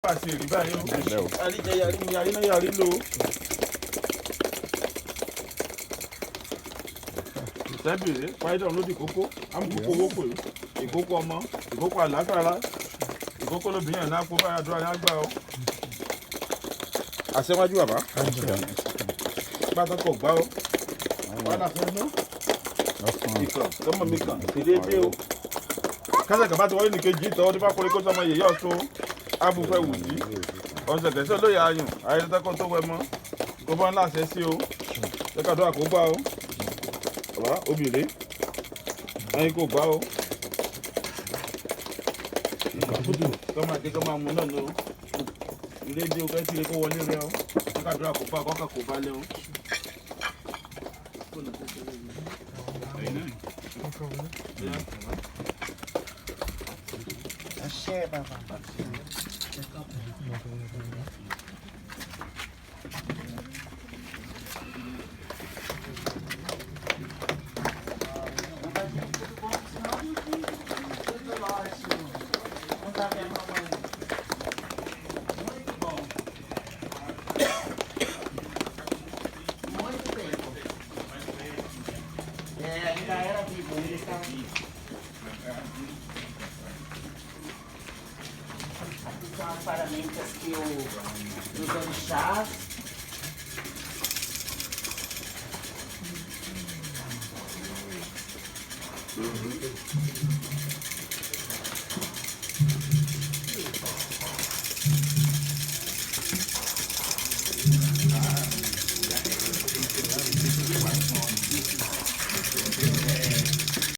pàṣẹ rí báyìí o àríjẹ yarí ni yarí náà yarí lò ó. ìtẹ́bìrì fáyidọ̀ ló di kókó amúkókó owó pè ìkókó ọmọ ìkókó àlákàrà ìkókó lóbìnrin náà kó báyà dúró ayágbá o. àṣẹwájú bàbá pátákó gbá o wàhálà fẹ́ ná ìkàn tọmọ mi kàn dédé o. kásẹ̀ kàbá ti wọlé nìkejì tọ́wọ́ tí bá kórè kó sọmọ yèyé ọ̀tún abúfẹ́ wù yí ọ̀sẹ̀ kẹsẹ̀ olóyè ayùn ayélujára tó wẹ̀ mọ́ kó bá ńlá ṣe sí o ṣẹ́kàdó àkógbá o bàbá obìnrin ẹyin kò gbá o ìgbàkúdù kọ́ máa dé kọ́ máa mú náà lọ ilé dé o fẹ́ sí ilé kó wọlé rẹ o ṣẹ́kàdó àkógbá kọ́kà kó bá lé o. Share, Baba. Ainda era vivo, ele estava são as ferramentas que os orixás